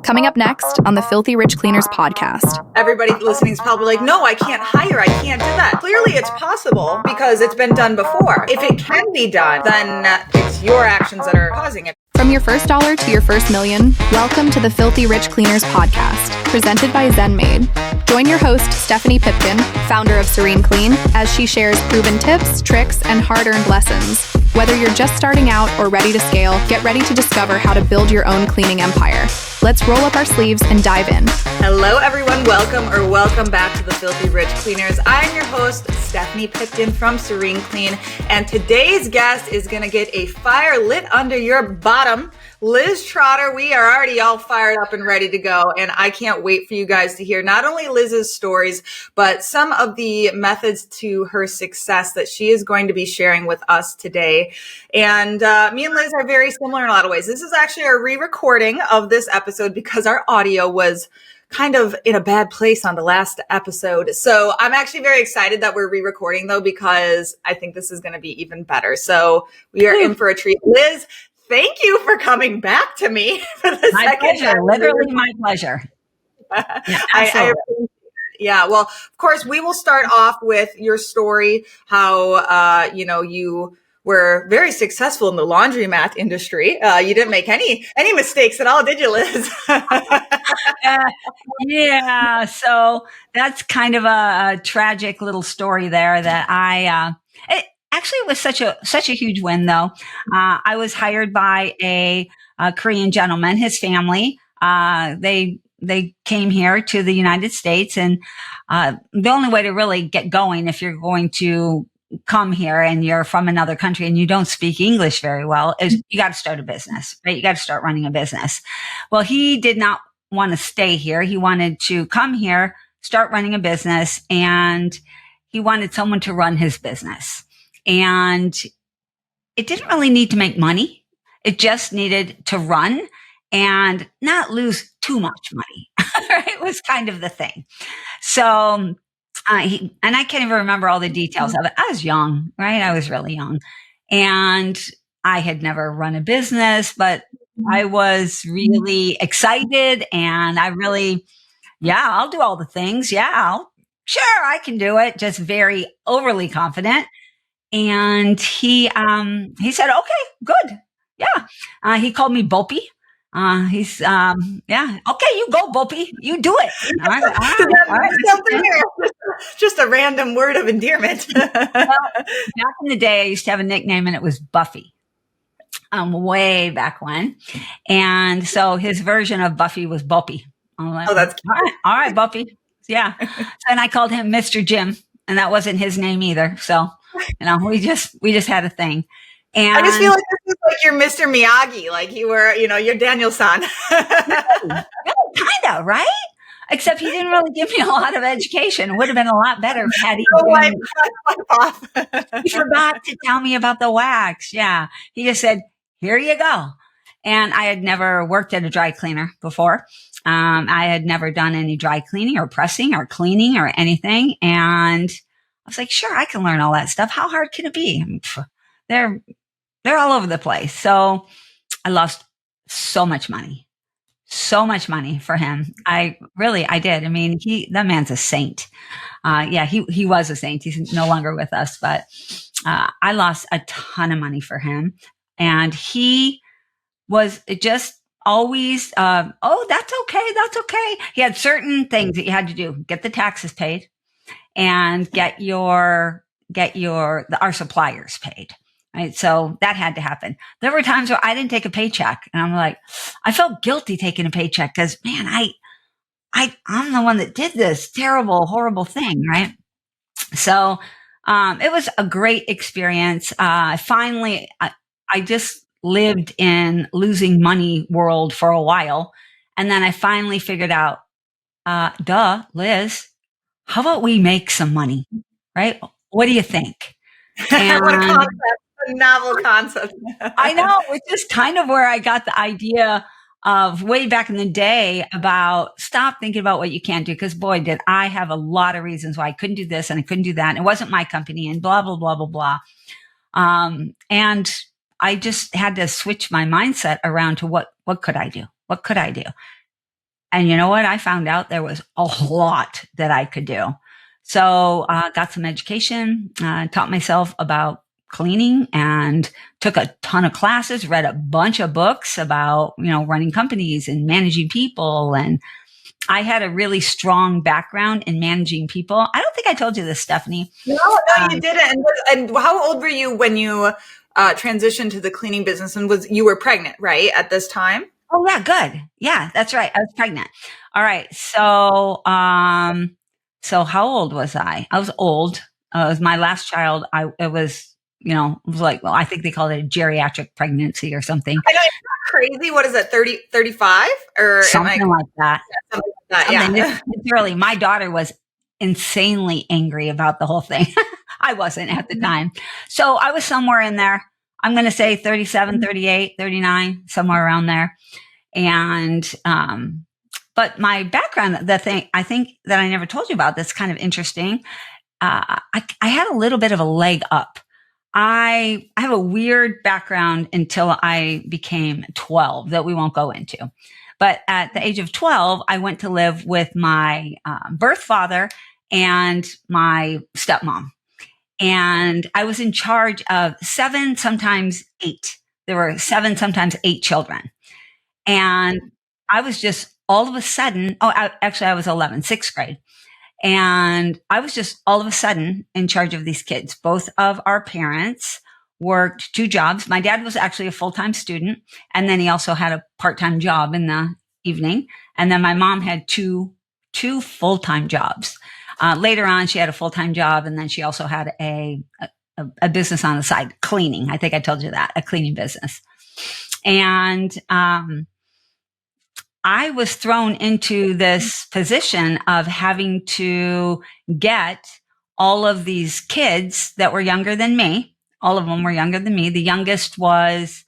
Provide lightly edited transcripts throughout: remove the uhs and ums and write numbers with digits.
Coming up next on the Filthy Rich Cleaners podcast. Everybody listening is probably like, no, I can't hire. I can't do that. Clearly it's possible because it's been done before. If it can be done, then it's your actions that are causing it. From your first dollar to your first million, welcome to the Filthy Rich Cleaners podcast, presented by ZenMade. Join your host, Stephanie Pipkin, founder of Serene Clean, as she shares proven tips, tricks, and hard-earned lessons. Whether you're just starting out or ready to scale, get ready to discover how to build your own cleaning empire. Let's roll up our sleeves and dive in. Hello, everyone. Welcome back to the Filthy Rich Cleaners. I'm your host, Stephanie Pipkin from Serene Clean, and today's guest is going to get a fire lit under your bottom. Liz Trotter, we are already all fired up and ready to go, and I can't wait for you guys to hear not only Liz's stories, but some of the methods to her success that she is going to be sharing with us today. And me and Liz are very similar in a lot of ways. This is actually a re-recording of this episode because our audio was kind of in a bad place on the last episode. So I'm actually very excited that we're re-recording though, because I think this is going to be even better. So we are in for a treat. Liz, thank you for coming back to me for the second pleasure. time. Literally my pleasure. Yeah, I appreciate it. Yeah, well, of course, we will start off with your story, how, you were very successful in the laundromat industry. You didn't make any mistakes at all, did you, Liz? Yeah, so that's kind of a tragic little story there that it was such a huge win though. I was hired by a Korean gentleman, his family. They came here to the United States, and the only way to really get going if you're going to come here and you're from another country and you don't speak English very well is you got to start a business, right? You got to start running a business. Well, he did not want to stay here. He wanted to come here, start running a business, and he wanted someone to run his business. And it didn't really need to make money. It just needed to run and not lose too much money. Right? It was kind of the thing. So, and I can't even remember all the details of it. I was young, right? I was really young, and I had never run a business, but I was really excited, and I'll do all the things. Yeah, sure, I can do it. Just very overly confident. And he said, okay, good. Yeah. He called me Boppy. Okay, you go, Boppy. You do it. All right. Just a random word of endearment. Well, back in the day, I used to have a nickname, and it was Buffy. Way back when. And so his version of Buffy was Boppy. I'm like, that's cute. All right, Buffy. Yeah. And I called him Mr. Jim, and that wasn't his name either. So, we just had a thing. And I just feel like this is like your Mr. Miyagi, like you were, your Daniel-san. Kind of, right? Except he didn't really give me a lot of education. It would have been a lot better had he he forgot to tell me about the wax. Yeah. He just said, here you go. And I had never worked at a dry cleaner before. I had never done any dry cleaning or pressing or cleaning or anything. And I was like, sure, I can learn all that stuff. How hard can it be? They're all over the place. So I lost so much money for him. I did. I mean, that man's a saint. He was a saint. He's no longer with us, but I lost a ton of money for him. And he was just always, that's okay. He had certain things that you had to do. Get the taxes paid and get our suppliers paid. Right. So that had to happen. There were times where I didn't take a paycheck, and I'm like, I felt guilty taking a paycheck because, man, I'm the one that did this terrible, horrible thing. Right. So, it was a great experience. Finally, I just lived in losing money world for a while. And then I finally figured out, Liz, how about we make some money? Right. What do you think? And what a concept. A novel concept. I know, which is kind of where I got the idea of way back in the day about stop thinking about what you can't do. Because boy, did I have a lot of reasons why I couldn't do this and I couldn't do that. And it wasn't my company and blah, blah, blah, blah, blah. And I just had to switch my mindset around to what could I do? What could I do? And you know what? I found out there was a lot that I could do. So got some education, taught myself about cleaning and took a ton of classes, read a bunch of books about, running companies and managing people. And I had a really strong background in managing people. I don't think I told you this, Stephanie. No, you didn't. And how old were you when you transitioned to the cleaning business? And you were pregnant, right, at this time? Oh yeah, good. Yeah, that's right. I was pregnant. All right. So, so how old was I? I was old. It was my last child. It was like, well, I think they call it a geriatric pregnancy or something. I know, it's not crazy. What is it, 30, 35? Or something like that. Yeah, something like that, yeah. It's early. My daughter was insanely angry about the whole thing. I wasn't at the time. So I was somewhere in there. I'm going to say 37, 38, 39, somewhere around there. And, but my background, the thing I think that I never told you about that's kind of interesting. I had a little bit of a leg up. I have a weird background until I became 12 that we won't go into. But at the age of 12, I went to live with my birth father and my stepmom. And I was in charge of 7, sometimes 8. There were 7, sometimes 8 children. And I was just all of a sudden, actually I was 11, 6th grade. And I was just all of a sudden in charge of these kids. Both of our parents worked 2 jobs. My dad was actually a full-time student. And then he also had a part-time job in the evening. And then my mom had two full-time jobs. Later on, she had a full-time job. And then she also had a business on the side, cleaning. I think I told you that, a cleaning business. And, I was thrown into this position of having to get all of these kids that were younger than me. All of them were younger than me. The youngest was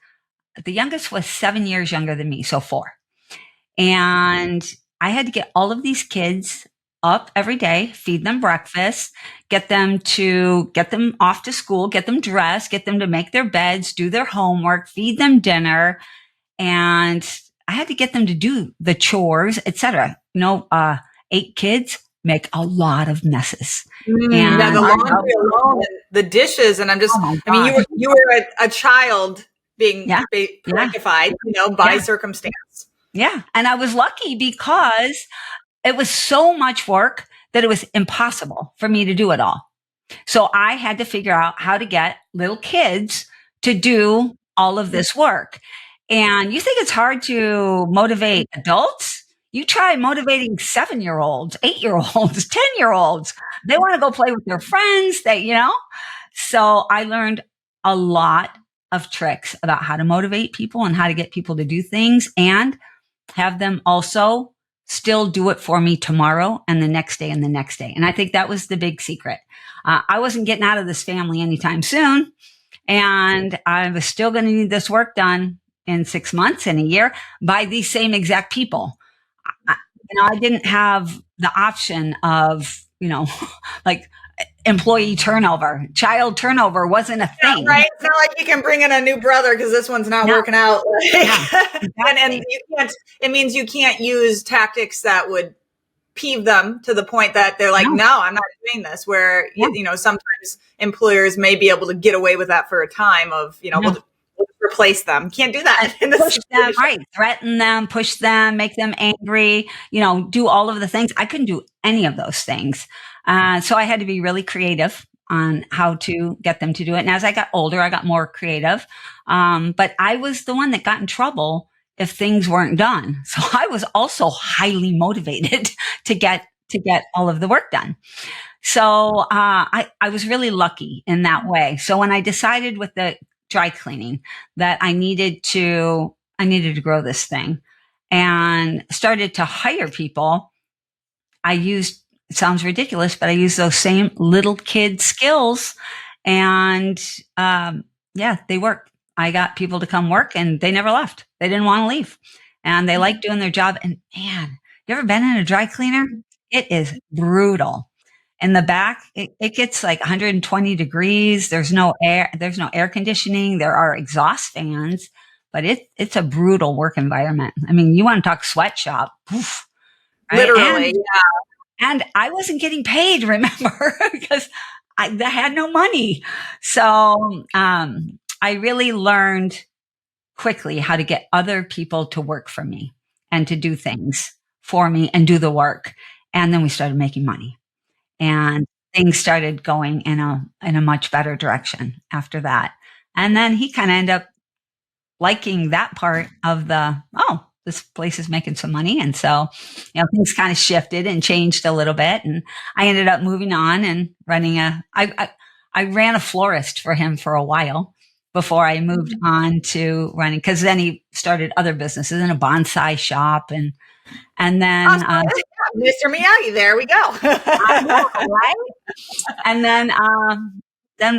7 years younger than me, so 4. And I had to get all of these kids up every day, feed them breakfast, get them off to school, get them dressed, get them to make their beds, do their homework, feed them dinner, and I had to get them to do the chores, etc. 8 kids make a lot of messes. And the laundry alone, the dishes, and I'm just, you were a child being parentified, by circumstance. Yeah. And I was lucky because it was so much work that it was impossible for me to do it all. So I had to figure out how to get little kids to do all of this work. And you think it's hard to motivate adults? You try motivating 7-year-olds, 8-year-olds, 10-year-olds. They want to go play with their friends. So I learned a lot of tricks about how to motivate people and how to get people to do things and have them also still do it for me tomorrow and the next day and the next day. And I think that was the big secret. I wasn't getting out of this family anytime soon. And I was still going to need this work done in 6 months and a year by these same exact people. I didn't have the option of, like employee turnover, child turnover wasn't a thing. Right. It's not like you can bring in a new brother because this one's not working out. Exactly. and you can't, it means you can't use tactics that would peeve them to the point that they're like, no, I'm not doing this, where, sometimes employers may be able to get away with that for a time of, we'll replace them. Can't do that. Push them, right? Threaten them, push them, make them angry, do all of the things. I couldn't do any of those things. So I had to be really creative on how to get them to do it. And as I got older, I got more creative. But I was the one that got in trouble if things weren't done. So I was also highly motivated to get all of the work done. So I was really lucky in that way. So when I decided with the dry cleaning that I needed to grow this thing and started to hire people, it sounds ridiculous, but I used those same little kid skills and, they worked. I got people to come work and they never left. They didn't want to leave and they liked doing their job. And man, you ever been in a dry cleaner? It is brutal. In the back, it gets like 120 degrees. There's no air conditioning. There are exhaust fans, but it's a brutal work environment. I mean, you want to talk sweatshop. Oof, Right? Literally. And I wasn't getting paid, remember, because I had no money. So I really learned quickly how to get other people to work for me and to do things for me and do the work. And then we started making money, and things started going in a much better direction after that. And then he kind of ended up liking that part of this place is making some money. And so, things kind of shifted and changed a little bit. And I ended up moving on and running I ran a florist for him for a while before I moved on to running, because then he started other businesses in a bonsai shop. And then, Mr. Miyagi, there we go. I know, right? And then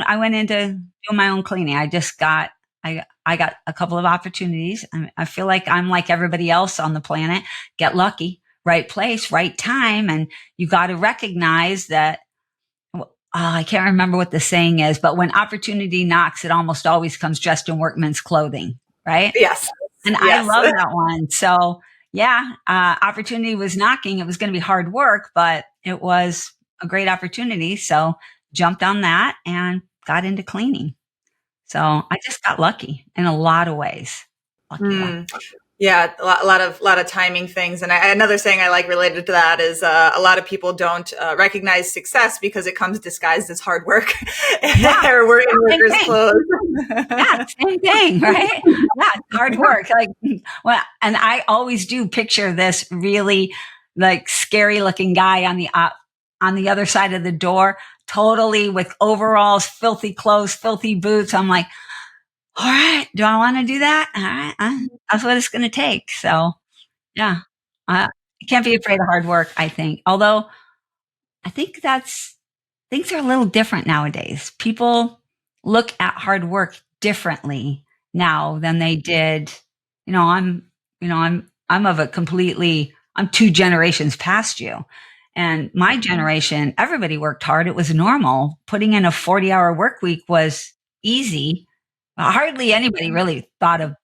I went into doing my own cleaning. I got a couple of opportunities. I feel like I'm like everybody else on the planet. Get lucky, right place, right time. And you got to recognize that, I can't remember what the saying is, but when opportunity knocks, it almost always comes dressed in workman's clothing, right? Yes. And I love that one. So opportunity was knocking. It was going to be hard work, but it was a great opportunity. So jumped on that and got into cleaning. So I just got lucky in a lot of ways. Lucky. Yeah, a lot of timing things. And another saying I like related to that is a lot of people don't recognize success because it comes disguised as hard work or we're in workers' clothes. Yeah, same thing, right? Yeah, hard work. And I always do picture this really like scary looking guy on the other side of the door, totally with overalls, filthy clothes, filthy boots. I'm like, all right, do I want to do that? All right, that's what it's going to take. So, you can't be afraid of hard work, I think. Although I think things are a little different nowadays. People look at hard work differently now than they did. I'm I'm 2 generations past you. And my generation, everybody worked hard. It was normal. Putting in a 40-hour work week was easy. Hardly anybody really thought of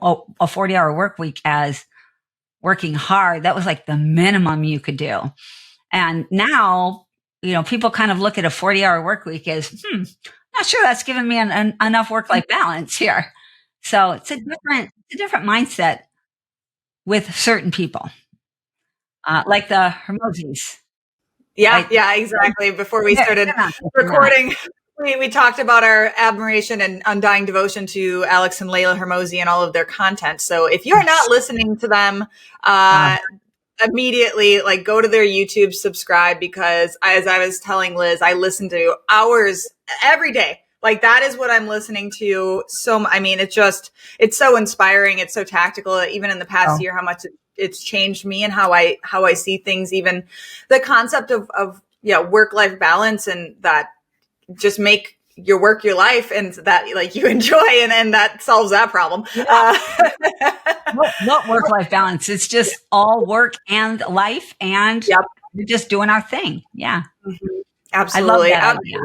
a 40-hour work week as working hard. That was like the minimum you could do. And now, people kind of look at a 40-hour work week as, not sure that's giving me enough work-life balance here. So it's a different mindset with certain people, like the Hermosis. Yeah, exactly. Before we started recording, we talked about our admiration and undying devotion to Alex and Layla Hermosi and all of their content. So if you're not listening to them, immediately go to their YouTube, subscribe, because as I was telling Liz, I listen to hours every day. That is what I'm listening to. So, it's so inspiring. It's so tactical. Even in the past year, how much it's changed me and how I see things, even the concept of work-life balance, and that just make your work your life, and that you enjoy, and that solves that problem. Not work-life balance. It's just all work and life, and we're just doing our thing. Yeah. Mm-hmm. Absolutely. I love that idea.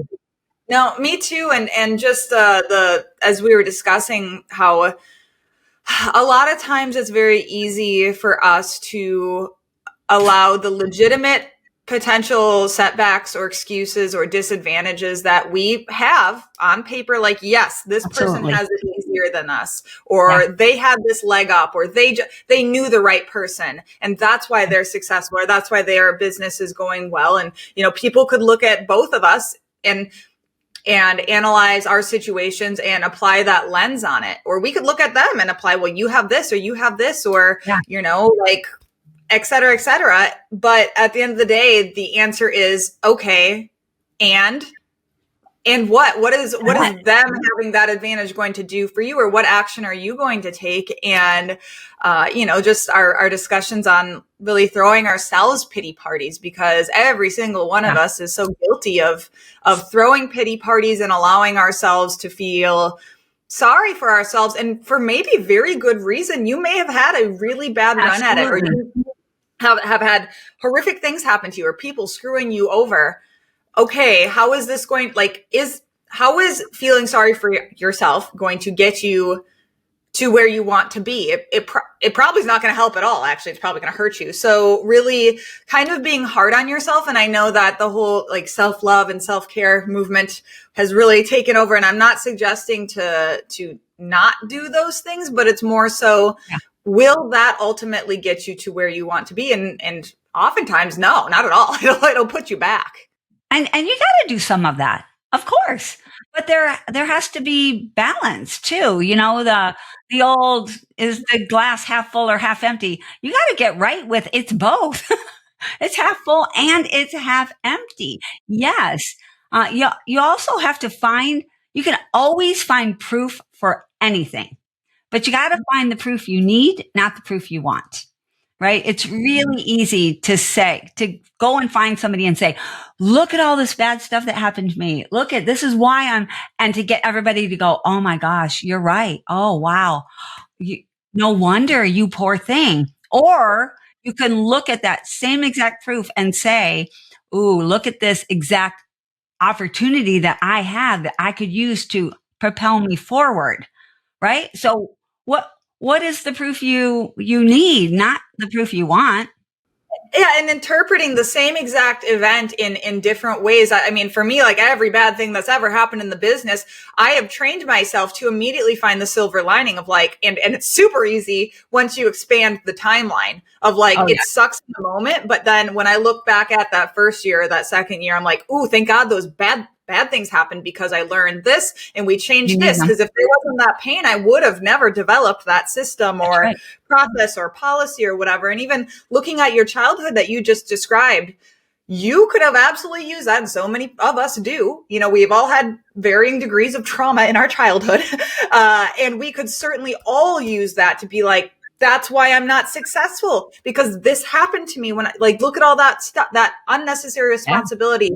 No, me too. And just as we were discussing, how a lot of times it's very easy for us to allow the legitimate potential setbacks or excuses or disadvantages that we have on paper. Yes, this person has it easier than us, or they had this leg up, or they knew the right person, and that's why they're successful, or that's why their business is going well. And, people could look at both of us and analyze our situations and apply that lens on it. Or we could look at them and apply, well, you have this, or you have this, or, et cetera, et cetera. But at the end of the day, the answer is, okay, and what is them having that advantage going to do for you, or what action are you going to take? And, just our discussions on really throwing ourselves pity parties, because every single one of us is so guilty of throwing pity parties and allowing ourselves to feel sorry for ourselves, and for maybe very good reason. You may have had a really bad run at it, or you have had horrific things happen to you, or people screwing you over. Okay, how is this going? How is feeling sorry for yourself going to get you to where you want to be. It probably is not going to help at all. Actually, it's probably going to hurt you. So really kind of being hard on yourself. And I know that the whole like self-love and self-care movement has really taken over. And I'm not suggesting to not do those things, but it's more so, will that ultimately get you to where you want to be? And oftentimes, no, not at all. It'll put you back. And you got to do some of that, of course. But there has to be balance too. You know, the old, is the glass half full or half empty? You got to get right with it's both. It's half full and it's half empty. Yes. You also have to you can always find proof for anything, but you got to find the proof you need, not the proof you want. Right? It's really easy to go and find somebody and say, look at all this bad stuff that happened to me. This is why and to get everybody to go, oh my gosh, you're right. Oh, wow. No wonder, you poor thing. Or you can look at that same exact proof and say, ooh, look at this exact opportunity that I have that I could use to propel me forward. Right? So what is the proof you need, not the proof you want? Yeah, and interpreting the same exact event in different ways. I mean, for me, like every bad thing that's ever happened in the business, I have trained myself to immediately find the silver lining of like, and it's super easy once you expand the timeline of like, it sucks in the moment. But then when I look back at that first year, that second year, I'm like, ooh, thank God those bad things happened because I learned this and we changed this. Because if there wasn't that pain, I would have never developed that system or process or policy or whatever. And even looking at your childhood that you just described, you could have absolutely used that. And so many of us do. You know, we've all had varying degrees of trauma in our childhood. And we could certainly all use that to be like, that's why I'm not successful, because this happened to me when look at all that stuff, that unnecessary responsibility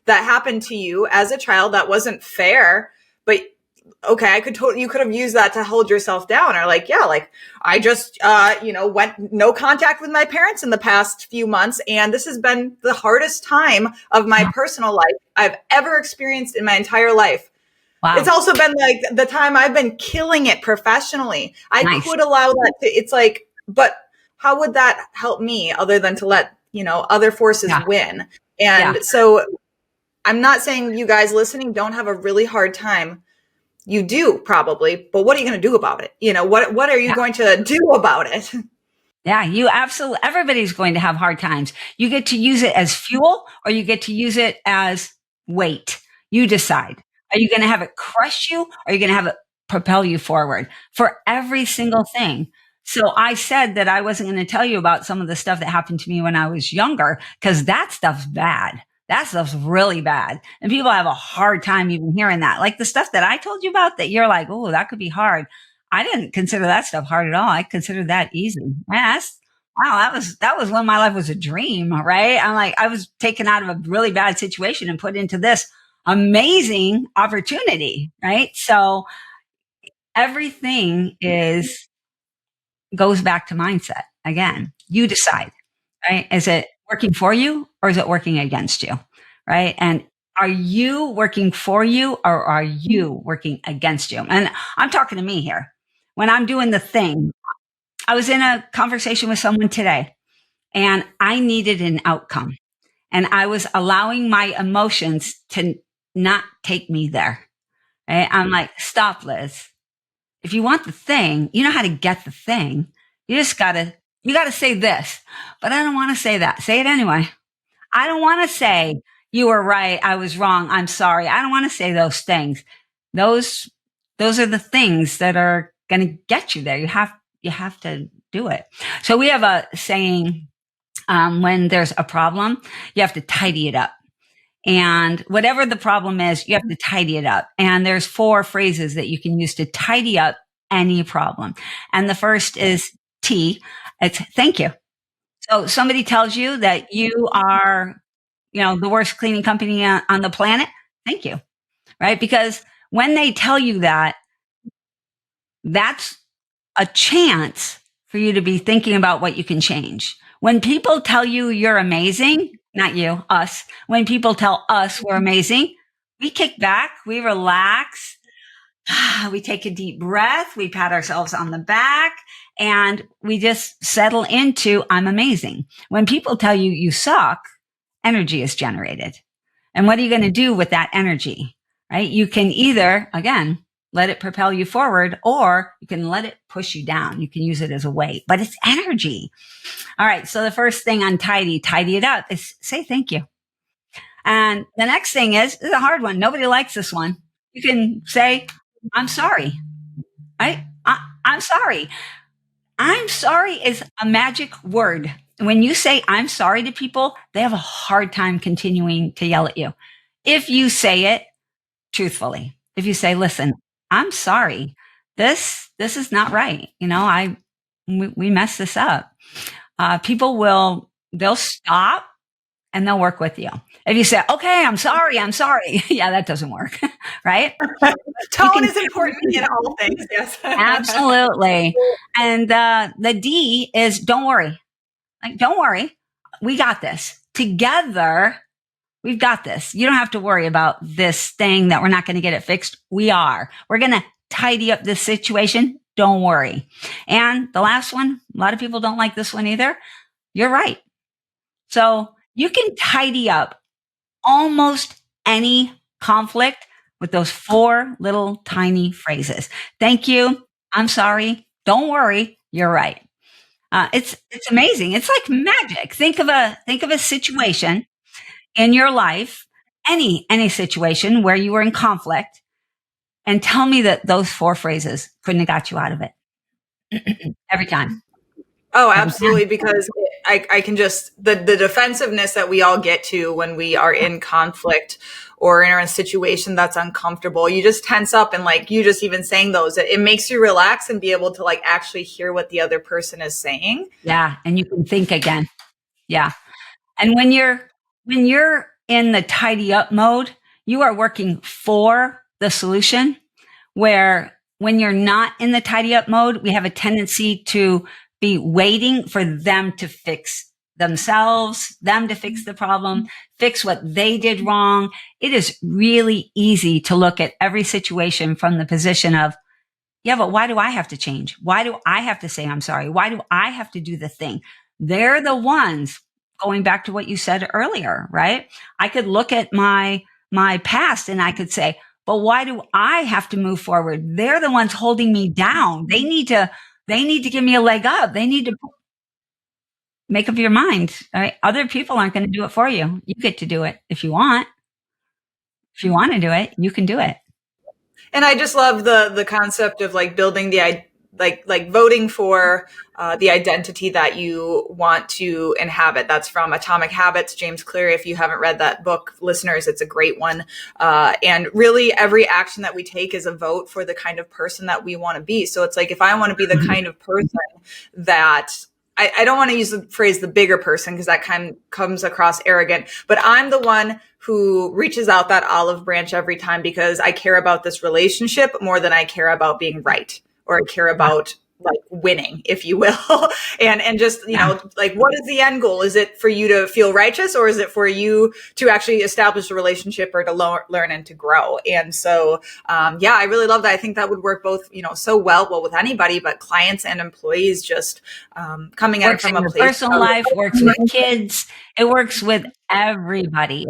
that happened to you as a child that wasn't fair. But okay, you could have used that to hold yourself down, or I just, went no contact with my parents in the past few months. And this has been the hardest time of my personal life I've ever experienced in my entire life. Wow. It's also been like the time I've been killing it professionally. I could allow that it's like, but how would that help me other than to let, other forces win? And so I'm not saying you guys listening don't have a really hard time. You do probably, but what are you going to do about it? What are you going to do about it? Yeah, you absolutely, everybody's going to have hard times. You get to use it as fuel or you get to use it as weight. You decide. Are you going to have it crush you or are you going to have it propel you forward for every single thing? So I said that I wasn't going to tell you about some of the stuff that happened to me when I was younger, because that stuff's bad. That stuff's really bad. And people have a hard time even hearing that. Like the stuff that I told you about that you're like, oh, that could be hard. I didn't consider that stuff hard at all. I considered that easy. Yes. Wow. That was when my life was a dream, right? I'm like, I was taken out of a really bad situation and put into this amazing opportunity, right? So everything goes back to mindset. Again, you decide, right? Is it working for you or is it working against you? Right. And are you working for you or are you working against you? And I'm talking to me here. When I'm doing the thing, I was in a conversation with someone today and I needed an outcome and I was allowing my emotions to not take me there. Right? I'm like, stop, Liz. If you want the thing, you know how to get the thing. You gotta say this, but I don't want to say that. Say it anyway. I don't want to say you were right. I was wrong. I'm sorry. I don't want to say those things. Those are the things that are going to get you there. You have to do it. So we have a saying, when there's a problem, you have to tidy it up. And whatever the problem is, you have to tidy it up. And there's 4 phrases that you can use to tidy up any problem. And the first is T. It's thank you. So somebody tells you that you are, the worst cleaning company on the planet. Thank you. Right? Because when they tell you that, that's a chance for you to be thinking about what you can change. When people tell you you're amazing, not you, us, when people tell us we're amazing, we kick back, we relax. We take a deep breath, we pat ourselves on the back, and we just settle into, I'm amazing. When people tell you you suck, energy is generated. And what are you going to do with that energy? Right? You can either, again, let it propel you forward, or you can let it push you down. You can use it as a weight, but it's energy. All right. So the first thing on tidy it up, is say thank you. And the next thing is a hard one. Nobody likes this one. You can say, I'm sorry. Right? I'm sorry. I'm sorry is a magic word. When you say I'm sorry to people, they have a hard time continuing to yell at you. If you say it truthfully, if you say, listen, I'm sorry. This is not right. We messed this up. They'll stop and they'll work with you. If you say, okay, I'm sorry. Yeah, that doesn't work. Right? Tone is important in all things. Yes. Absolutely. And the D is don't worry. Like, don't worry. We got this. Together, we've got this. You don't have to worry about this thing that we're not going to get it fixed. We are. We're going to tidy up this situation. Don't worry. And the last one, a lot of people don't like this one either. You're right. So you can tidy up almost any conflict with those 4 little tiny phrases. Thank you. I'm sorry. Don't worry. You're right. It's amazing. It's like magic. Think of a situation in your life, any situation where you were in conflict, and tell me that those 4 phrases couldn't have got you out of it every time. Oh, absolutely. Because I can just, the defensiveness that we all get to when we are in conflict or in a situation that's uncomfortable, you just tense up, and like you just even saying those, it makes you relax and be able to like actually hear what the other person is saying. Yeah. And you can think again. Yeah. And when you're in the tidy up mode, you are working for the solution, where when you're not in the tidy up mode, we have a tendency to be waiting for them to fix themselves, them to fix the problem, fix what they did wrong. It is really easy to look at every situation from the position of, yeah, but why do I have to change? Why do I have to say I'm sorry? Why do I have to do the thing? They're the ones, going back to what you said earlier, right? I could look at my past and I could say, but why do I have to move forward? They're the ones holding me down. They need to give me a leg up. They need to make up your mind. Right? Other people aren't going to do it for you. You get to do it if you want. If you want to do it, you can do it. And I just love the concept of like building the like voting for the identity that you want to inhabit. That's from Atomic Habits, James Clear. If you haven't read that book, listeners, it's a great one. And really every action that we take is a vote for the kind of person that we want to be. So it's like, if I want to be the kind of person that I don't want to use the phrase the bigger person, because that kind of comes across arrogant, but I'm the one who reaches out that olive branch every time because I care about this relationship more than I care about being right, or I care about like winning, if you will. and just, you know, like, what is the end goal? Is it for you to feel righteous, or is it for you to actually establish a relationship or to learn and to grow? And so, I really love that. I think that would work both, so well with anybody, but clients and employees, just coming at it from a place. Personal life, works with kids. It works with everybody.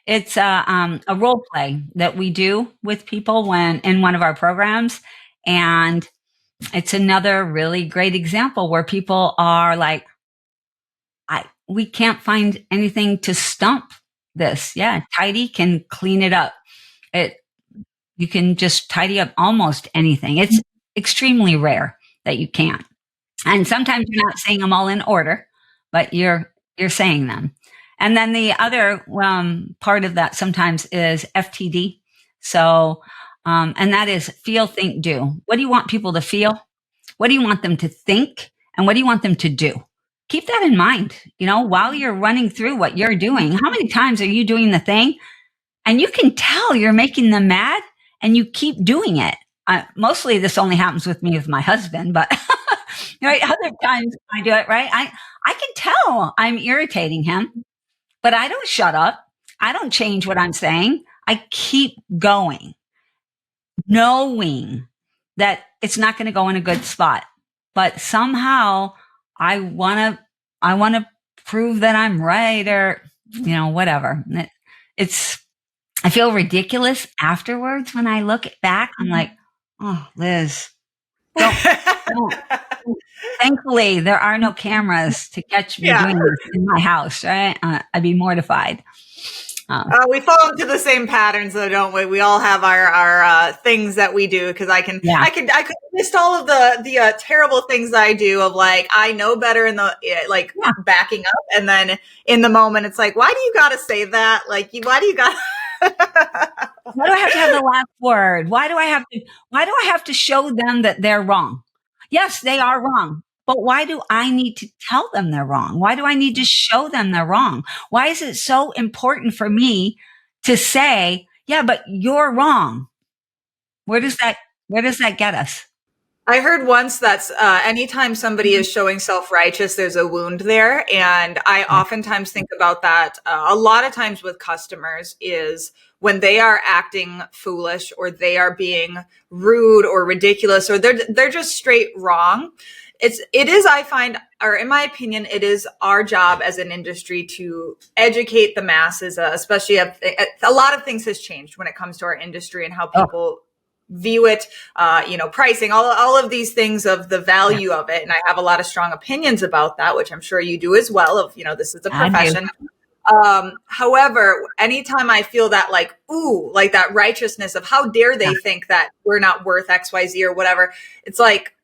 It's a role play that we do with people when in one of our programs. And it's another really great example where people are like, we can't find anything to stump this. Yeah, tidy can clean it up. You can just tidy up almost anything. It's extremely rare that you can't. And sometimes you're not saying them all in order, but you're saying them. And then the other part of that sometimes is FTD. So, and that is feel, think, do. What do you want people to feel? What do you want them to think? And what do you want them to do? Keep that in mind, while you're running through what you're doing. How many times are you doing the thing and you can tell you're making them mad and you keep doing it? Mostly this only happens with me with my husband, but right, other times I do it, right? I can tell I'm irritating him, but I don't shut up. I don't change what I'm saying. I keep going. knowing that it's not going to go in a good spot. But somehow I want to prove that I'm right, or, whatever. I feel ridiculous afterwards when I look back. I'm like, oh, Liz, don't. Thankfully, there are no cameras to catch me doing this in my house, right? I'd be mortified. We fall into the same patterns, though, don't we? We all have our things that we do, because I could list all of the terrible things I do, of like, I know better in the backing up, and then in the moment it's like, why do you got to say that? Like, why do you got? Why do I have to have the last word? Why do I have to show them that they're wrong? Yes, they are wrong. But why do I need to tell them they're wrong? Why do I need to show them they're wrong? Why is it so important for me to say, yeah, but you're wrong? Where does that get us? I heard once that's anytime somebody is showing self-righteous, there's a wound there. And I oftentimes think about that a lot of times with customers, is when they are acting foolish, or they are being rude or ridiculous, or they're just straight wrong. It is, I find, or in my opinion, it is our job as an industry to educate the masses, especially a lot of things has changed when it comes to our industry and how people view it, pricing, all of these things, of the value of it. And I have a lot of strong opinions about that, which I'm sure you do as well, of, this is a profession. However, anytime I feel that like that righteousness of how dare they think that we're not worth XYZ or whatever, it's like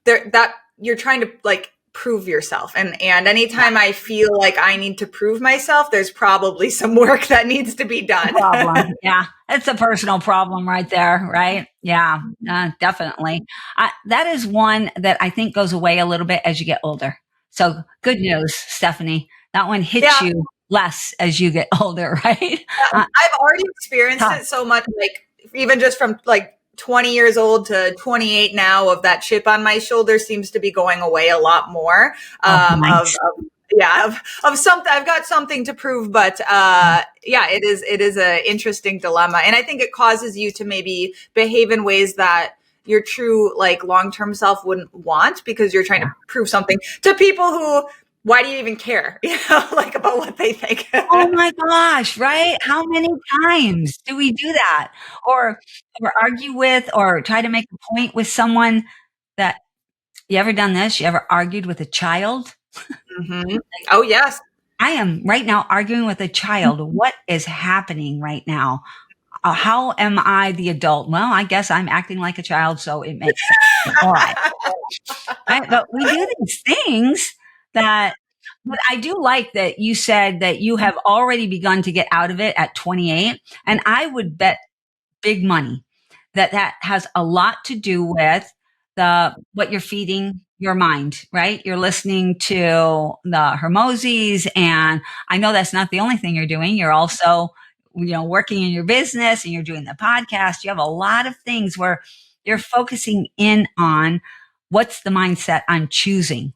that you're trying to like prove yourself. And anytime I feel like I need to prove myself, there's probably some work that needs to be done. Problem. Yeah. It's a personal problem right there. Right. Yeah, definitely. That is one that I think goes away a little bit as you get older. So good news, Stephanie. That one hits you less as you get older, right? I've already experienced it so much, like even just from like 20 years old to 28 now, of that chip on my shoulder seems to be going away a lot more. Nice. Of something, I've got something to prove, but it is a interesting dilemma. And I think it causes you to maybe behave in ways that your true like long-term self wouldn't want, because you're trying to prove something to people who, why do you even care? Like about what they think. Oh my gosh, right? How many times do we do that? Or argue with, or try to make a point with someone that, you ever done this? You ever argued with a child? Mm-hmm. Oh, yes. I am right now arguing with a child. What is happening right now? How am I the adult? Well, I guess I'm acting like a child, so it makes sense. All right. Right? But we do these things but I do like that you said that you have already begun to get out of it at 28. And I would bet big money that has a lot to do with what you're feeding your mind, right? You're listening to the Hermosis, and I know that's not the only thing you're doing. You're also, working in your business, and you're doing the podcast. You have a lot of things where you're focusing in on what's the mindset I'm choosing.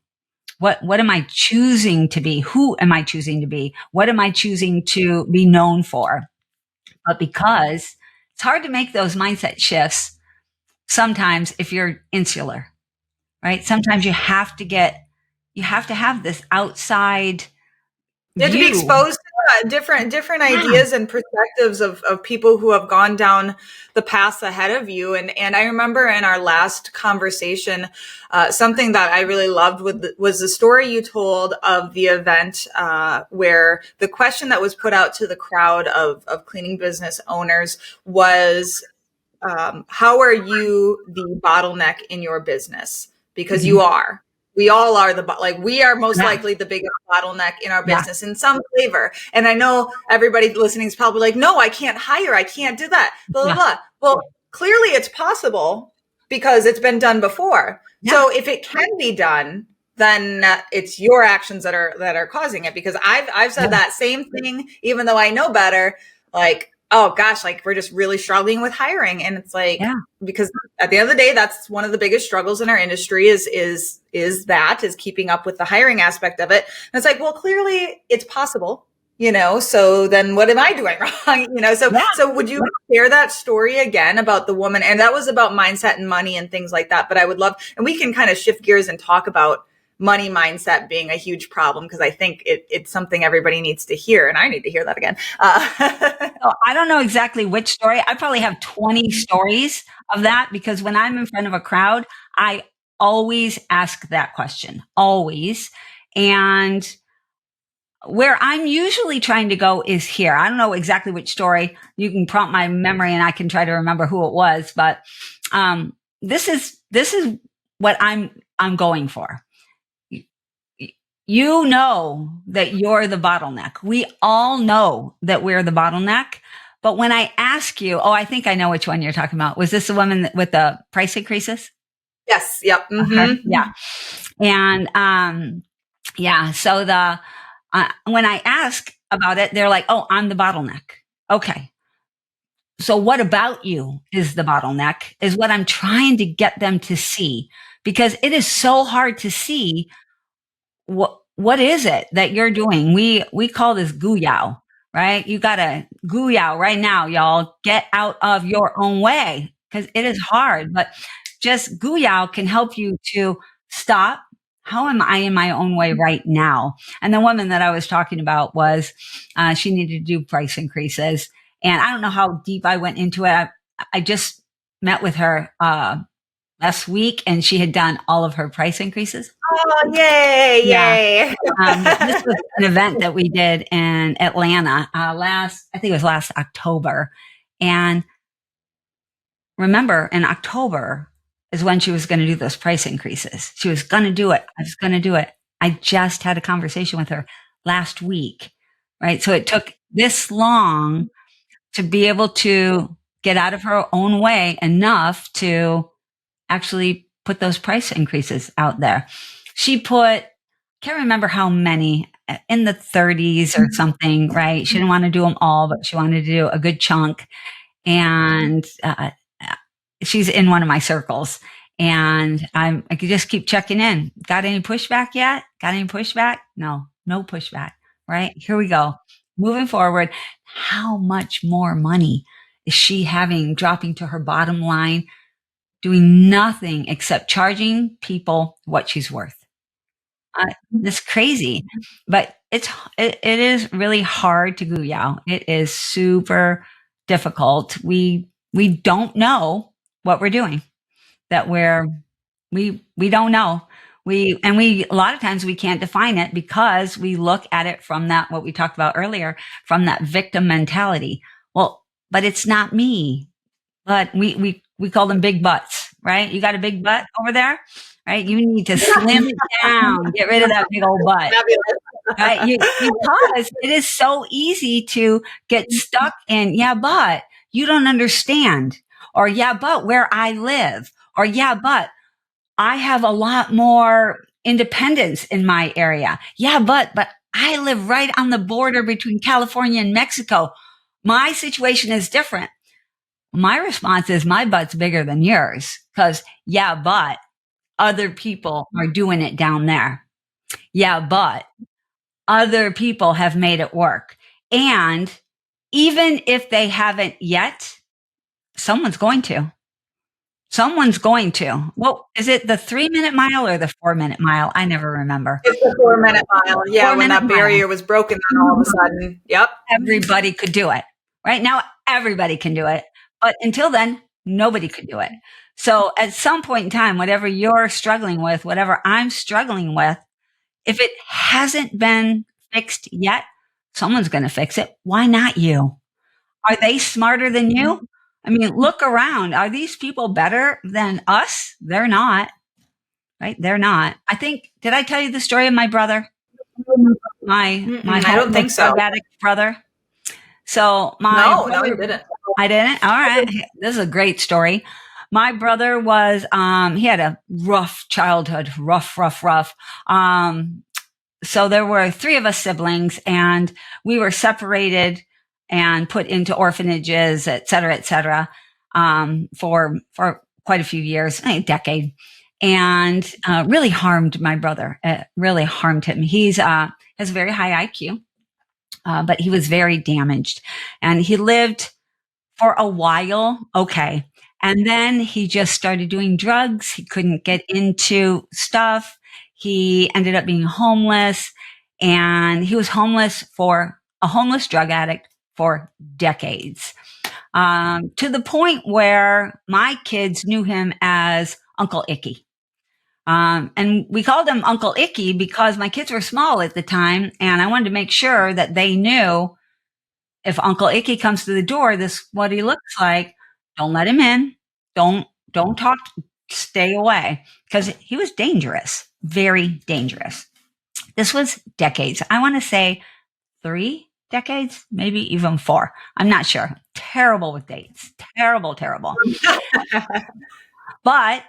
What am I choosing to be? Who am I choosing to be? What am I choosing to be known for? But because it's hard to make those mindset shifts sometimes if you're insular, right? Sometimes you have to have this outside You have to be exposed to different ideas and perspectives of people who have gone down the paths ahead of you. And I remember in our last conversation, something that I really loved was the story you told of the event where the question that was put out to the crowd of cleaning business owners was, how are you the bottleneck in your business? Because you are. We all are we are most likely the biggest bottleneck in our business in some flavor. And I know everybody listening is probably like, no, I can't hire. I can't do that. Blah, blah, blah. Well, clearly it's possible because it's been done before. Yeah. So if it can be done, then it's your actions that are causing it. Because I've said that same thing, even though I know better, like, oh gosh, like we're just really struggling with hiring. And it's like, because at the end of the day, that's one of the biggest struggles in our industry is keeping up with the hiring aspect of it. And it's like, well, clearly it's possible So then what am I doing wrong? Yeah. So would you share that story again about the woman? And that was about mindset and money and things like that. But I would love, and we can kind of shift gears and talk about money mindset being a huge problem, because I think it's something everybody needs to hear, and I need to hear that again. So I don't know exactly which story. I probably have 20 stories of that, because when I'm in front of a crowd, I always ask that question, always. And where I'm usually trying to go is here. I don't know exactly which story. You can prompt my memory and I can try to remember who it was, but this is what I'm going for. You know that you're the bottleneck. We all know that we're the bottleneck. But when I ask you, I think I know which one you're talking about. Was this the woman with the price increases? Yes. Yep. Mm-hmm. Yeah. And yeah. So when I ask about it, they're like, "Oh, I'm the bottleneck." Okay. So what about you is the bottleneck, is what I'm trying to get them to see, because it is so hard to see what is it that you're doing. We call this gooyow, right? You got to gooyow right now, y'all. Get out of your own way, because it is hard, but just gooyow can help you to stop. How am I in my own way right now? And the woman that I was talking about was, she needed to do price increases. And I don't know how deep I went into it. I just met with her, last week, and she had done all of her price increases. Oh, yay. Yeah. Yay. This was an event that we did in Atlanta, I think it was last October. And remember, in October is when she was going to do those price increases. She was going to do it. I was going to do it. I just had a conversation with her last week, right? So it took this long to be able to get out of her own way enough to actually put those price increases out there. She put, can't remember how many, in the 30s or something, right? She didn't want to do them all, but she wanted to do a good chunk. And she's in one of my circles. And I could just keep checking in. Got any pushback yet? Got any pushback? No pushback, right? Here we go. Moving forward, how much more money is she having dropping to her bottom line, doing nothing except charging people what she's worth? It's crazy, but it is really hard to gooyow. It is super difficult. We don't know what we're doing. That we don't know. We a lot of times we can't define it, because we look at it from that, what we talked about earlier, from that victim mentality. Well, but it's not me. But we call them big butts, right? You got a big butt over there, right? You need to slim it down, get rid of that big old butt, right? Because it is so easy to get stuck in, yeah, but you don't understand, or yeah, but where I live, or yeah, but I have a lot more independence in my area. Yeah, but I live right on the border between California and Mexico. My situation is different. My response is, my butt's bigger than yours, because yeah, but other people are doing it down there. Yeah, but other people have made it work. And even if they haven't yet, someone's going to. Someone's going to. Well, is it the 3-minute mile or the 4-minute mile? I never remember. It's the 4-minute mile. Yeah, when that barrier was broken, then all of a sudden, yep. Everybody could do it. Right now, everybody can do it. But until then, nobody could do it. So at some point in time, whatever you're struggling with, whatever I'm struggling with, if it hasn't been fixed yet, someone's going to fix it. Why not you? Are they smarter than you? I mean, look around. Are these people better than us? They're not, right? They're not. I think, did I tell you the story of my brother? My I don't think so. Addict brother. So No, you didn't. I didn't. All right. This is a great story. My brother was, he had a rough childhood, rough. So there were 3 of us siblings, and we were separated and put into orphanages, et cetera, for quite a few years, a decade, and really harmed my brother. It really harmed him. He's has a very high IQ, but he was very damaged. And he lived for a while, okay. And then he just started doing drugs. He couldn't get into stuff. He ended up being homeless, and he was a homeless drug addict for decades. To the point where my kids knew him as Uncle Icky. And we called him Uncle Icky because my kids were small at the time, and I wanted to make sure that they knew if Uncle Icky comes to the door, this is what he looks like. Don't let him in. Don't talk. Stay away, because he was dangerous, very dangerous. This was decades. I want to say 3 decades, maybe even 4. I'm not sure. Terrible with dates. Terrible. But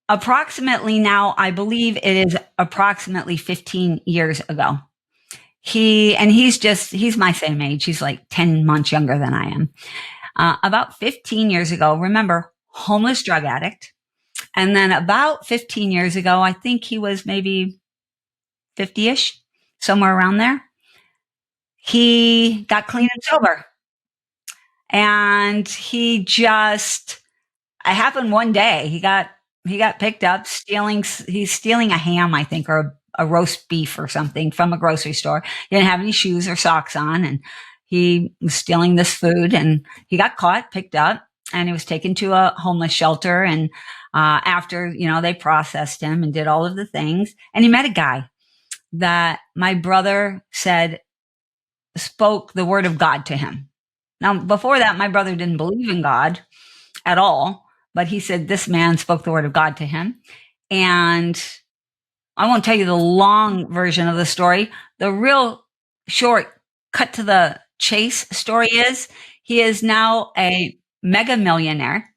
approximately now, I believe it is approximately 15 years ago. He's my same age. He's like 10 months younger than I am. About 15 years ago, remember, homeless drug addict. And then about 15 years ago, I think he was maybe 50-ish, somewhere around there. He got clean and sober. And it happened one day. He got picked up he's stealing a ham, I think, or a roast beef or something from a grocery store. He didn't have any shoes or socks on, and he was stealing this food, and he got caught, picked up, and he was taken to a homeless shelter. And after, they processed him and did all of the things, and he met a guy that my brother said spoke the word of God to him. Now, before that, my brother didn't believe in God at all, but he said this man spoke the word of God to him. And I won't tell you the long version of the story. The real short, cut to the chase story is he is now a mega millionaire.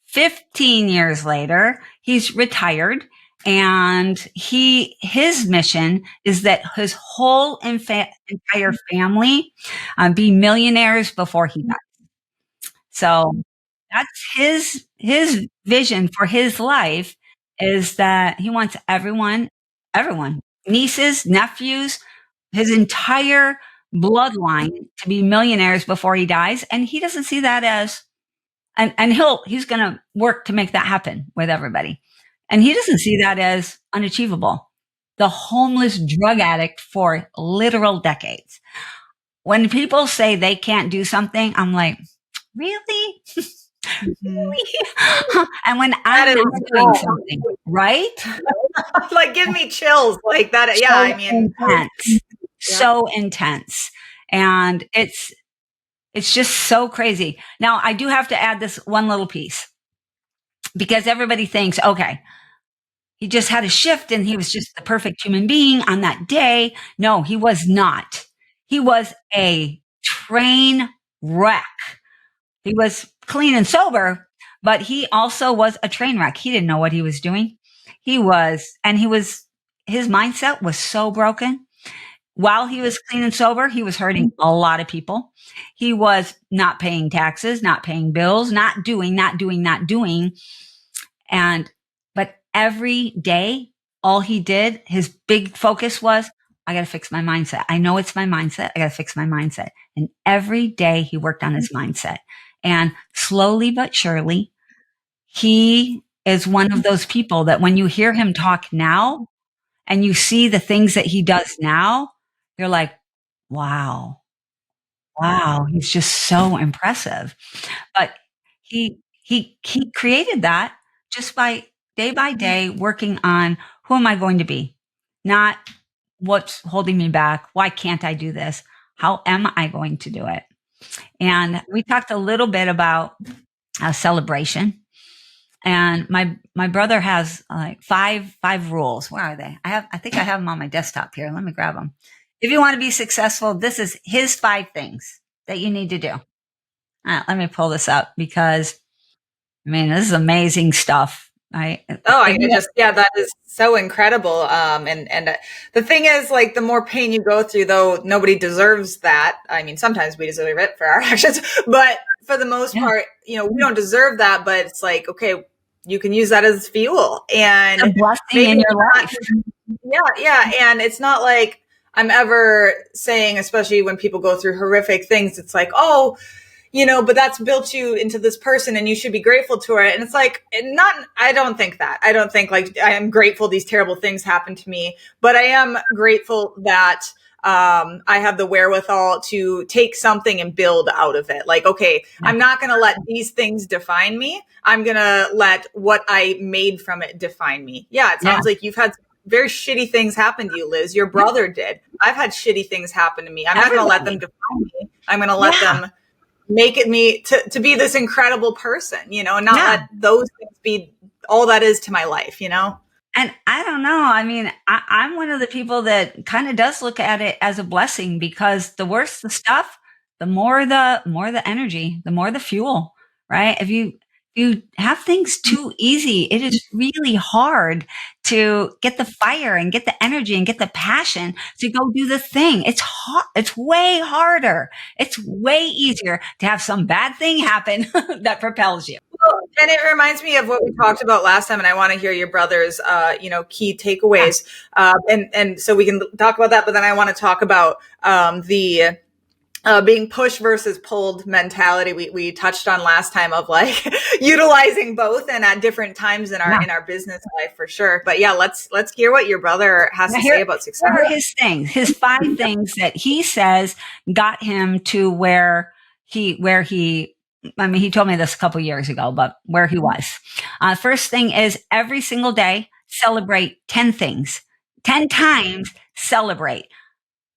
15 years later, he's retired, and his mission is that his whole entire family be millionaires before he dies. So that's his vision for his life, is that he wants everyone, nieces, nephews, his entire bloodline to be millionaires before he dies. And he doesn't see that as, and he's going to work to make that happen with everybody. And he doesn't see that as unachievable. The homeless drug addict for literal decades. When people say they can't do something, I'm like, really? Really? And when I'm not doing something, right? Like, give me chills like that. Yeah, I mean, intense. So intense. And it's just so crazy. Now, I do have to add this one little piece, because everybody thinks, okay, he just had a shift and he was just the perfect human being on that day. No, he was not. He was a train wreck. He was clean and sober, but he also was a train wreck. He didn't know what he was doing. His mindset was so broken. While he was clean and sober, he was hurting a lot of people. He was not paying taxes, not paying bills, not doing. But every day, all he did, his big focus was, I got to fix my mindset. I know it's my mindset. I got to fix my mindset. And every day he worked on his mindset. And slowly but surely, he is one of those people that when you hear him talk now and you see the things that he does now, you're like, wow, he's just so impressive. But he created that just by day working on, who am I going to be? Not what's holding me back. Why can't I do this? How am I going to do it? And we talked a little bit about celebration. And my brother has like five rules. Where are they? I think I have them on my desktop here. Let me grab them. If you want to be successful, this is his 5 things that you need to do. Let me pull this up, because this is amazing stuff. That is so incredible. And the thing is, like, the more pain you go through, though, nobody deserves that. I mean, sometimes we deserve it for our actions, but for the most part, we don't deserve that. But it's like, okay, you can use that as fuel, and it's a blessing in your life. Yeah. And it's not like I'm ever saying, especially when people go through horrific things, it's like, oh, but that's built you into this person and you should be grateful to it. And it's like, I don't think that. I don't think like I am grateful these terrible things happen to me, but I am grateful that I have the wherewithal to take something and build out of it. Like, okay, I'm not going to let these things define me. I'm going to let what I made from it define me. Yeah, it sounds like you've had very shitty things happen to you, Liz. Your brother did. I've had shitty things happen to me. I'm not going to let them define me. I'm going to let them make it me to be this incredible person, and not let those things be all that is to my life, And I don't know. I mean, I'm one of the people that kind of does look at it as a blessing, because the worse the stuff, the more the energy, the more the fuel, right? If you have things too easy, it is really hard to get the fire and get the energy and get the passion to go do the thing. It's hard. It's way harder. It's way easier to have some bad thing happen that propels you. And it reminds me of what we talked about last time, and I want to hear your brother's, key takeaways. And so we can talk about that, but then I want to talk about the being pushed versus pulled mentality we touched on last time, of like utilizing both and at different times in our business life, for sure. But yeah, let's hear what your brother has to say about success. Here are his things, his 5 things that he says got him to where he told me this a couple years ago, but where he was. First thing is, every single day, celebrate 10 things. 10 times celebrate.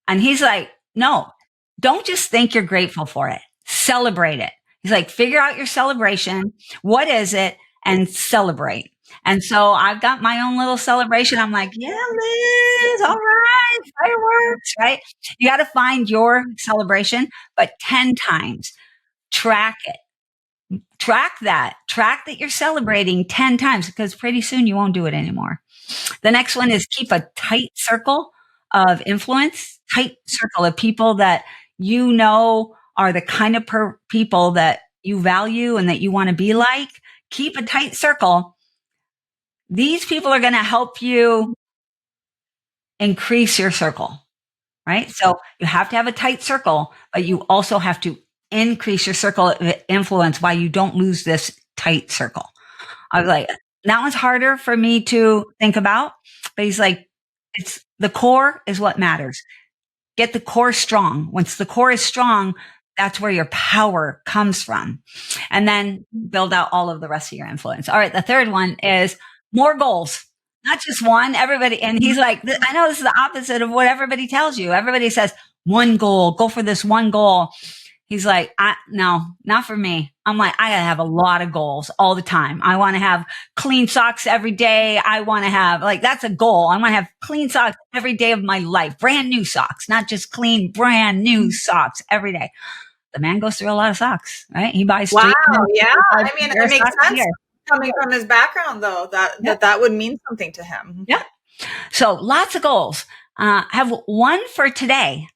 And he's like, no, don't just think you're grateful for it. Celebrate it. He's like, figure out your celebration. What is it? And celebrate. And so I've got my own little celebration. I'm like, yeah, Liz, all right, fireworks, right? You got to find your celebration, but 10 times. Track it. Track that you're celebrating 10 times, because pretty soon you won't do it anymore. The next one is keep a tight circle of influence, tight circle of people that are the kind of people that you value and that you want to be like. Keep a tight circle. These people are going to help you increase your circle, right? So you have to have a tight circle, but you also have to increase your circle of influence while you don't lose this tight circle. I was like, that one's harder for me to think about, but he's like, it's the core is what matters. Get the core strong. Once the core is strong, that's where your power comes from. And then build out all of the rest of your influence. All right. The third one is more goals, not just one. Everybody. And he's like, I know this is the opposite of what everybody tells you. Everybody says one goal, go for this one goal. He's like, no, not for me. I'm like, I gotta have a lot of goals all the time. I want to have clean socks every day. I want to have, that's a goal. I want to have clean socks every day of my life. Brand new socks, not just clean, brand new socks every day. The man goes through a lot of socks, right? He buys. Wow. Yeah. I mean, it makes sense coming from his background, though, that would mean something to him. Yeah. So lots of goals. Have one for today.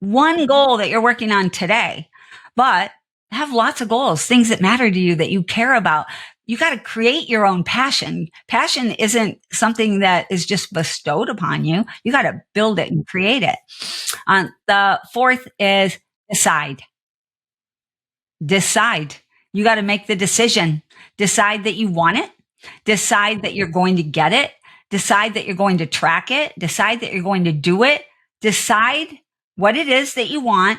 One goal that you're working on today, but have lots of goals, things that matter to you, that you care about. You got to create your own passion. Passion isn't something that is just bestowed upon you. You got to build it and create it. The fourth is decide. Decide. You got to make the decision. Decide that you want it. Decide that you're going to get it. Decide that you're going to track it. Decide that you're going to do it. Decide what it is that you want,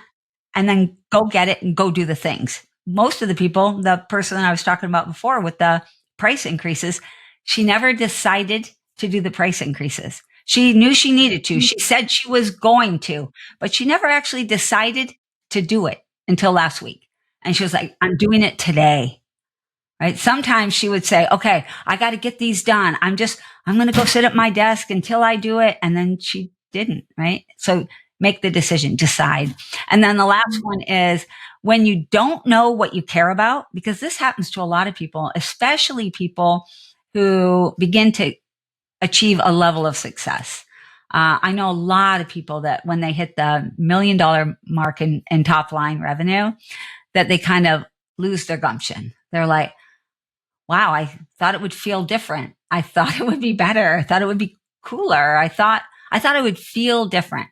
and then go get it and go do the things. Most of the people, the person that I was talking about before with the price increases, she never decided to do the price increases. She knew she needed to. She said she was going to, but she never actually decided to do it until last week. And she was like, I'm doing it today. Right? Sometimes she would say, okay, I got to get these done. I'm going to go sit at my desk until I do it. And then she didn't, right? So make the decision, decide. And then the last one is when you don't know what you care about, because this happens to a lot of people, especially people who begin to achieve a level of success. I know a lot of people that when they hit the $1 million mark in top line revenue, that they kind of lose their gumption. They're like, wow, I thought it would feel different. I thought it would be better. I thought it would be cooler. I thought it would feel different.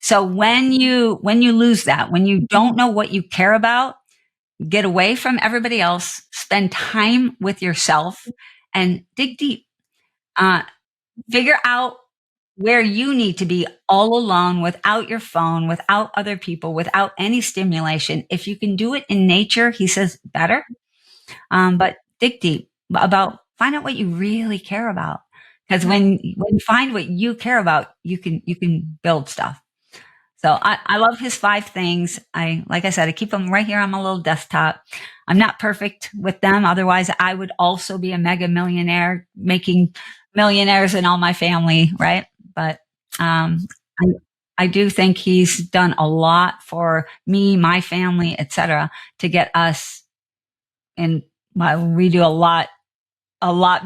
So when you lose that, when you don't know what you care about, get away from everybody else, spend time with yourself, and dig deep. Figure out where you need to be all alone without your phone, without other people, without any stimulation. If you can do it in nature, he says better. But dig deep find out what you really care about. Because when you find what you care about, you can build stuff. So I love his 5 things. Like I said, I keep them right here on my little desktop. I'm not perfect with them. Otherwise, I would also be a mega millionaire, making millionaires in all my family, right? But I do think he's done a lot for me, my family, etc., to get us in. We do a lot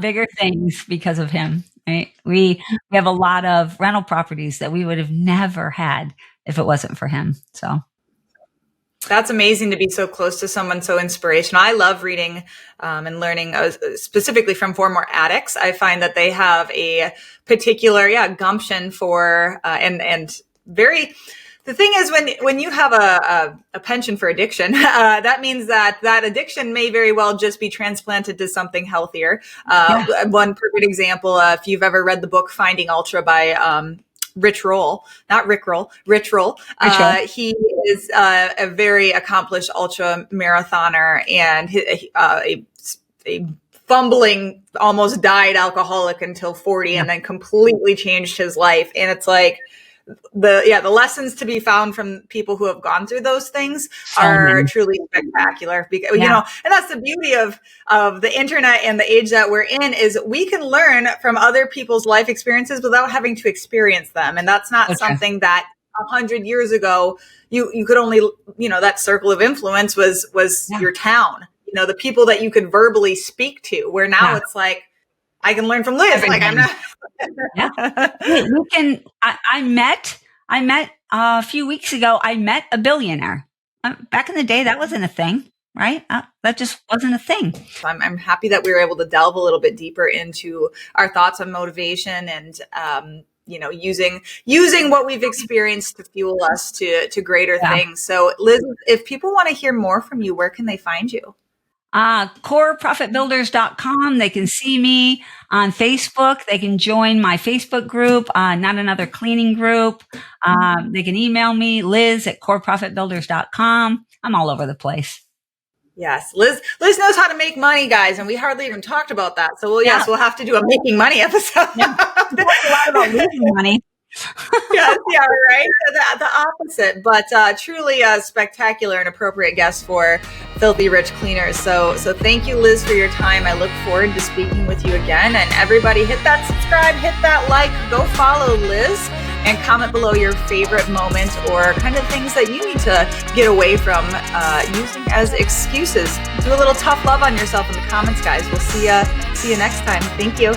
bigger things because of him. Right? We have a lot of rental properties that we would have never had if it wasn't for him. So that's amazing to be so close to someone so inspirational. I love reading and learning specifically from former addicts. I find that they have a particular, gumption for and very. The thing is, when you have a penchant for addiction, that means that addiction may very well just be transplanted to something healthier. One perfect example, if you've ever read the book Finding Ultra by Rich Roll. He is a very accomplished ultra marathoner and a fumbling, almost died alcoholic until 40 and then completely changed his life. And it's like, the lessons to be found from people who have gone through those things are truly spectacular because, and that's the beauty of the internet and the age that we're in is we can learn from other people's life experiences without having to experience them. And that's not something that 100 years ago, you could only, that circle of influence was your town, the people that you could verbally speak to, where now it's like, I can learn from Liz. Everything. Like I'm not. We can. I met a few weeks ago. I met a billionaire. Back in the day, that wasn't a thing, right? That just wasn't a thing. I'm happy that we were able to delve a little bit deeper into our thoughts on motivation and using what we've experienced to fuel us to greater things. So, Liz, if people want to hear more from you, where can they find you? CoreProfitBuilders.com. They can see me on Facebook. They can join my Facebook group, Not Another Cleaning Group. They can email me, Liz@CoreProfitBuilders.com. I'm all over the place. Yes. Liz knows how to make money, guys. And we hardly even talked about that. So we'll have to do a making money episode. Yeah. A lot about losing money. Right. The opposite, but truly a spectacular and appropriate guest for Filthy Rich Cleaners. So thank you, Liz, for your time. I look forward to speaking with you again. And everybody, hit that subscribe, hit that like, go follow Liz, and comment below your favorite moment or kind of things that you need to get away from using as excuses. Do a little tough love on yourself in the comments, guys. We'll see you next time. Thank you.